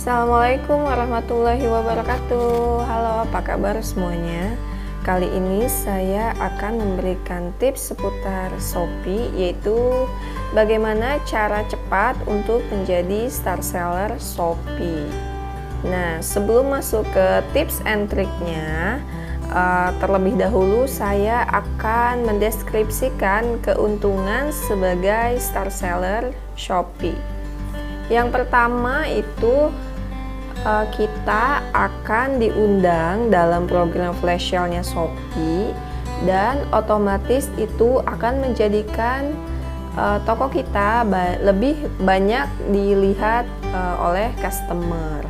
Assalamualaikum warahmatullahi wabarakatuh. Halo, apa kabar semuanya? Kali ini saya akan memberikan tips seputar Shopee, yaitu bagaimana cara cepat untuk menjadi star seller Shopee. Nah, sebelum masuk ke tips and triknya, terlebih dahulu saya akan mendeskripsikan keuntungan sebagai star seller Shopee. Yang pertama itu kita akan diundang dalam program flash sale-nya Shopee, dan otomatis itu akan menjadikan toko kita lebih banyak dilihat oleh customer.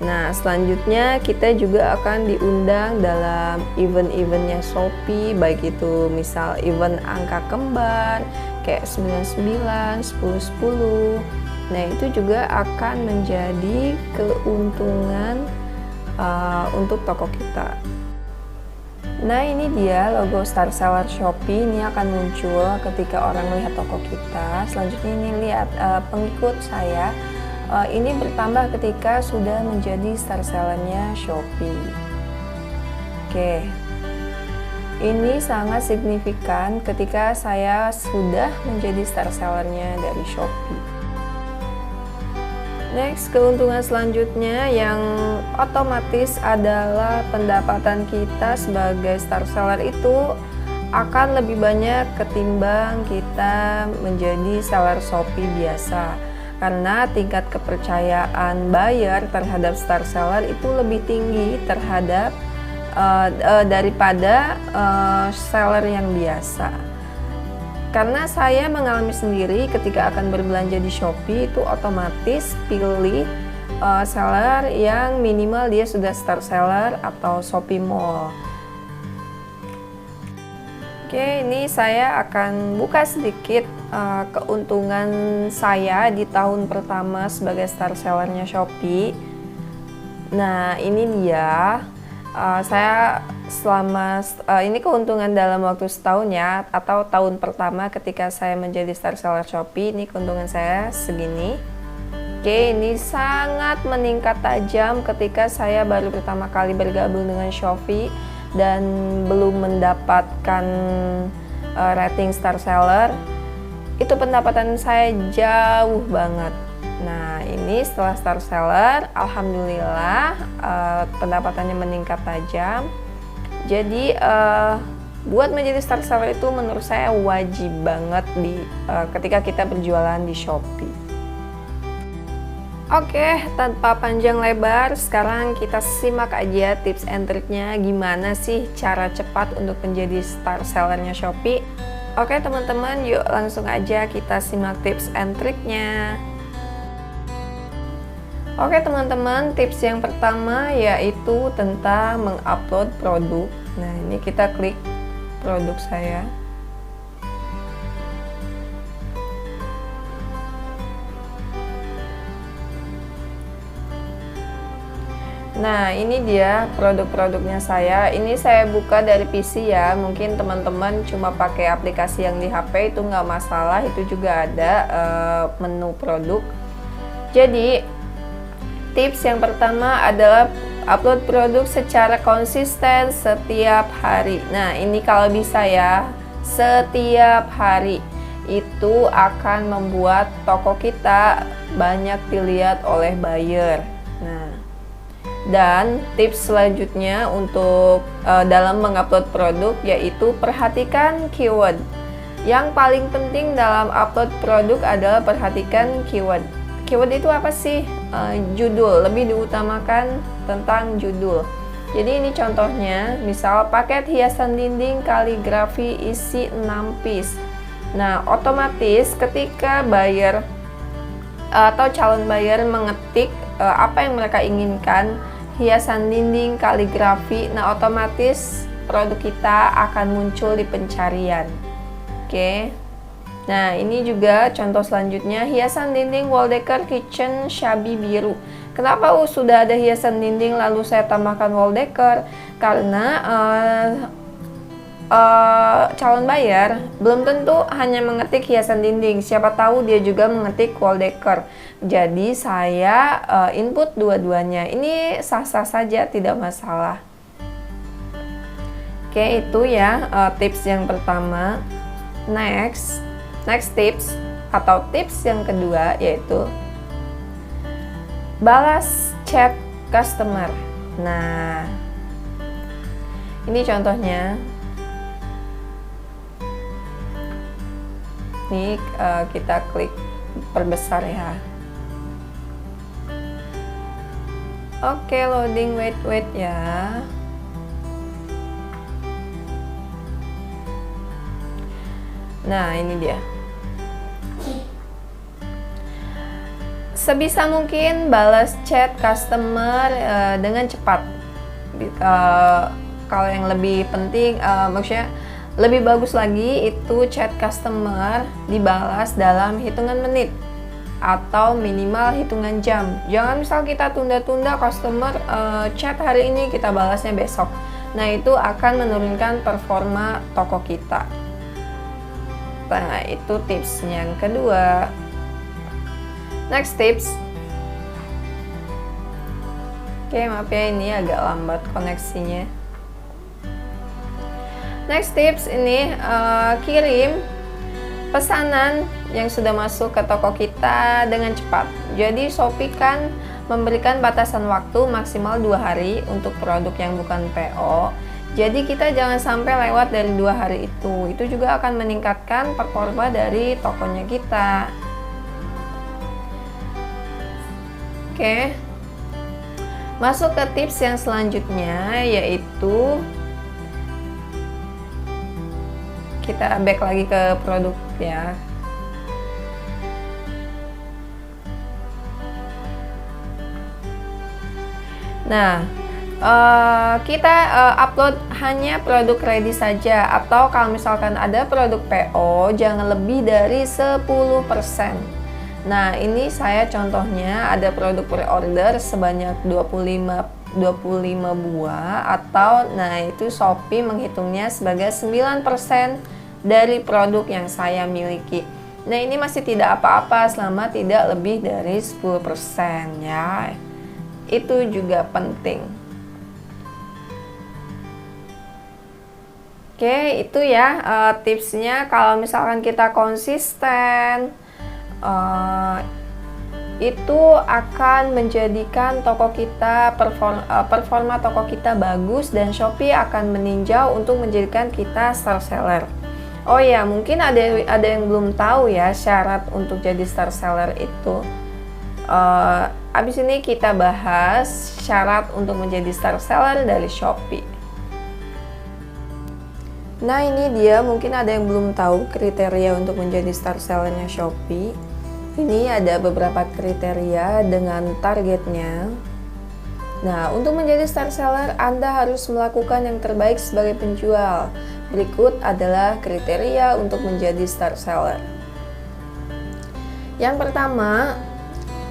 Nah, selanjutnya kita juga akan diundang dalam event-eventnya Shopee, baik itu misal event angka kembar kayak 99, 10-10. Nah, itu juga akan menjadi keuntungan untuk toko kita. Nah, ini dia logo star seller Shopee. Ini akan muncul ketika orang melihat toko kita. Selanjutnya ini lihat pengikut saya. Ini bertambah ketika sudah menjadi star sellernya Shopee. Oke. Ini sangat signifikan ketika saya sudah menjadi star sellernya dari Shopee. Next, keuntungan selanjutnya yang otomatis adalah pendapatan kita sebagai star seller itu akan lebih banyak ketimbang kita menjadi seller Shopee biasa, karena tingkat kepercayaan buyer terhadap star seller itu lebih tinggi terhadap daripada seller yang biasa. Karena saya mengalami sendiri ketika akan berbelanja di Shopee itu otomatis pilih seller yang minimal dia sudah star seller atau Shopee Mall. Oke, ini saya akan buka sedikit keuntungan saya di tahun pertama sebagai star sellernya Shopee. Nah, ini dia. Saya selama ini keuntungan dalam waktu setahun ya, atau tahun pertama ketika saya menjadi star seller Shopee, ini keuntungan saya segini. Oke, ini sangat meningkat tajam ketika saya baru pertama kali bergabung dengan Shopee dan belum mendapatkan rating star seller. Itu pendapatan saya jauh banget. Nah, ini setelah star seller, alhamdulillah pendapatannya meningkat tajam. Jadi buat menjadi star seller itu menurut saya wajib banget ketika kita berjualan di Shopee. Oke, tanpa panjang lebar, sekarang kita simak aja tips and triknya gimana sih cara cepat untuk menjadi star sellernya Shopee. Oke teman-teman, yuk langsung aja kita simak tips and triknya. Oke teman-teman, tips yang pertama yaitu tentang mengupload produk. Nah, ini kita klik produk saya. Nah, ini dia produk-produknya saya. Ini saya buka dari PC ya. Mungkin teman-teman cuma pakai aplikasi yang di HP itu nggak masalah. Itu juga ada menu produk. Jadi tips yang pertama adalah upload produk secara konsisten setiap hari. Nah, ini kalau bisa ya, setiap hari. Itu akan membuat toko kita banyak dilihat oleh buyer. Nah, dan tips selanjutnya untuk dalam mengupload produk yaitu perhatikan keyword. Yang paling penting dalam upload produk adalah perhatikan keyword. Keyword itu apa sih? Judul, lebih diutamakan tentang judul. Jadi ini contohnya, misal paket hiasan dinding kaligrafi isi 6 piece. Nah, otomatis ketika buyer atau calon buyer mengetik apa yang mereka inginkan, hiasan dinding kaligrafi, nah otomatis produk kita akan muncul di pencarian. Oke. Nah, ini juga contoh selanjutnya, hiasan dinding wall decor kitchen shabby biru. Kenapa sudah ada hiasan dinding lalu saya tambahkan wall decor? Karena calon buyer belum tentu hanya mengetik hiasan dinding, siapa tahu dia juga mengetik wall decor. Jadi saya input dua-duanya, ini sah-sah saja, tidak masalah. Oke, itu ya tips yang pertama. Next tips atau tips yang kedua yaitu balas chat customer. Nah, ini contohnya. Ini kita klik perbesar ya. Oke, loading, wait ya. Nah, ini dia. Sebisa mungkin balas chat customer dengan cepat. Kalau yang lebih penting, maksudnya lebih bagus lagi itu chat customer dibalas dalam hitungan menit atau minimal hitungan jam. Jangan misal kita tunda-tunda customer chat hari ini, kita balasnya besok. Nah, itu akan menurunkan performa toko kita. Nah, itu tips yang kedua. Next tips. Oke, maaf ya, ini agak lambat koneksinya. Next tips ini kirim pesanan yang sudah masuk ke toko kita dengan cepat. Jadi Shopee kan memberikan batasan waktu maksimal 2 hari untuk produk yang bukan PO. Jadi kita jangan sampai lewat dari 2 hari itu. Itu juga akan meningkatkan performa dari tokonya kita. Oke. Masuk ke tips yang selanjutnya yaitu kita back lagi ke produk ya. Nah, kita upload hanya produk ready saja, atau kalau misalkan ada produk PO jangan lebih dari 10%. Nah, ini saya contohnya ada produk pre-order sebanyak 25 buah, atau nah itu Shopee menghitungnya sebagai 9% dari produk yang saya miliki. Nah, ini masih tidak apa-apa selama tidak lebih dari 10% ya. Itu juga penting. Oke, itu ya tipsnya. Kalau misalkan kita konsisten, itu akan menjadikan toko kita performa toko kita bagus, dan Shopee akan meninjau untuk menjadikan kita star seller. Oh ya, mungkin ada yang belum tahu ya syarat untuk jadi star seller itu. Abis ini kita bahas syarat untuk menjadi star seller dari Shopee. Nah, ini dia, mungkin ada yang belum tahu kriteria untuk menjadi star sellernya Shopee. Ini ada beberapa kriteria dengan targetnya. Nah, untuk menjadi star seller, Anda harus melakukan yang terbaik sebagai penjual. Berikut adalah kriteria untuk menjadi star seller. Yang pertama,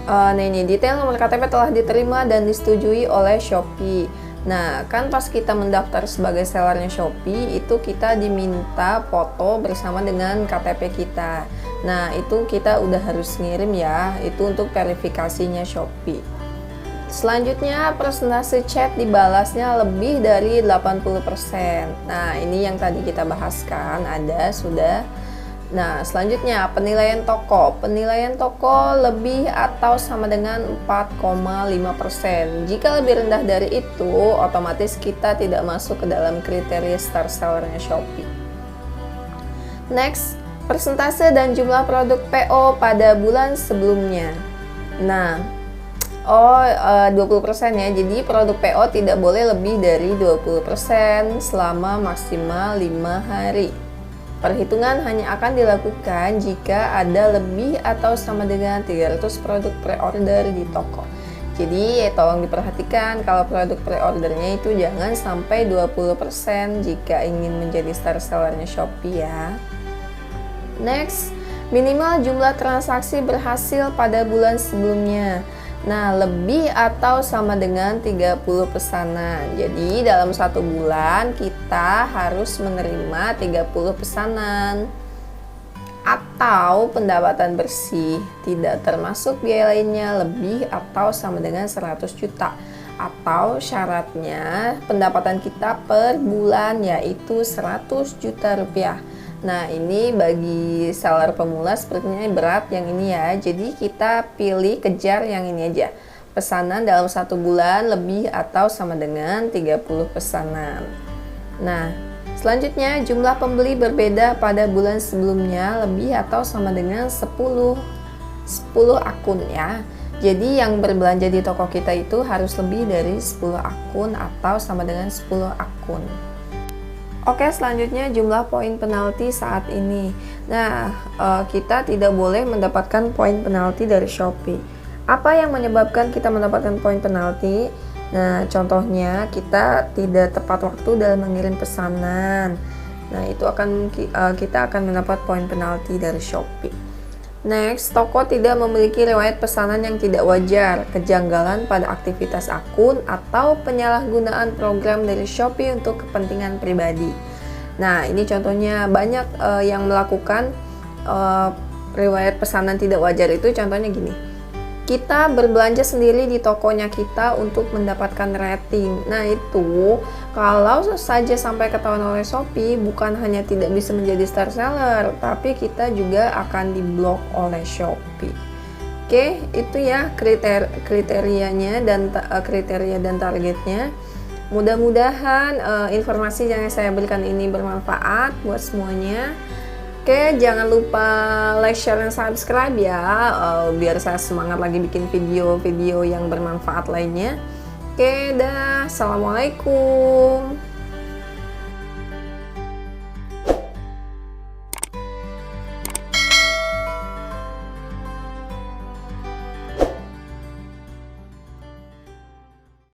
nah ini detail nomor KTP telah diterima dan disetujui oleh Shopee. Nah, kan pas kita mendaftar sebagai sellernya Shopee, itu kita diminta foto bersama dengan KTP kita. Nah, itu kita udah harus ngirim ya, itu untuk verifikasinya Shopee. Selanjutnya, persentase chat dibalasnya lebih dari 80%. Nah, ini yang tadi kita bahaskan, ada sudah. Nah, selanjutnya penilaian toko. Penilaian toko lebih atau sama dengan 4,5%. Jika lebih rendah dari itu, otomatis kita tidak masuk ke dalam kriteria star sellernya Shopee. Next, persentase dan jumlah produk PO pada bulan sebelumnya. Nah, 20% ya. Jadi produk PO tidak boleh lebih dari 20% selama maksimal 5 hari. Perhitungan hanya akan dilakukan jika ada lebih atau sama dengan 300 produk pre-order di toko. Jadi tolong diperhatikan kalau produk pre-ordernya itu jangan sampai 20% jika ingin menjadi star sellernya Shopee ya. Next, minimal jumlah transaksi berhasil pada bulan sebelumnya. Nah, lebih atau sama dengan 30 pesanan. Jadi, dalam 1 bulan kita harus menerima 30 pesanan. Atau pendapatan bersih, tidak termasuk biaya lainnya, lebih atau sama dengan 100 juta. Atau syaratnya pendapatan kita per bulan yaitu 100 juta rupiah. Nah, ini bagi seller pemula sepertinya berat yang ini ya. Jadi kita pilih kejar yang ini aja. Pesanan dalam 1 bulan lebih atau sama dengan 30 pesanan. Nah, selanjutnya jumlah pembeli berbeda pada bulan sebelumnya lebih atau sama dengan 10 akun ya. Jadi yang berbelanja di toko kita itu harus lebih dari 10 akun atau sama dengan 10 akun. Oke, selanjutnya jumlah poin penalti saat ini. Nah, kita tidak boleh mendapatkan poin penalti dari Shopee. Apa yang menyebabkan kita mendapatkan poin penalti? Nah, contohnya kita tidak tepat waktu dalam mengirim pesanan. Nah, itu kita akan mendapat poin penalti dari Shopee. Next, toko tidak memiliki riwayat pesanan yang tidak wajar, kejanggalan pada aktivitas akun, atau penyalahgunaan program dari Shopee untuk kepentingan pribadi. Nah, ini contohnya banyak yang melakukan riwayat pesanan tidak wajar itu contohnya gini. Kita berbelanja sendiri di tokonya kita untuk mendapatkan rating. Nah, itu kalau saja sampai ketahuan oleh Shopee, bukan hanya tidak bisa menjadi star seller, tapi kita juga akan diblok oleh Shopee. Oke, itu ya kriterianya dan kriteria dan targetnya. Mudah-mudahan informasi yang saya berikan ini bermanfaat buat semuanya. Oke, jangan lupa like, share, dan subscribe ya, biar saya semangat lagi bikin video-video yang bermanfaat lainnya. Oke, dah. Assalamualaikum.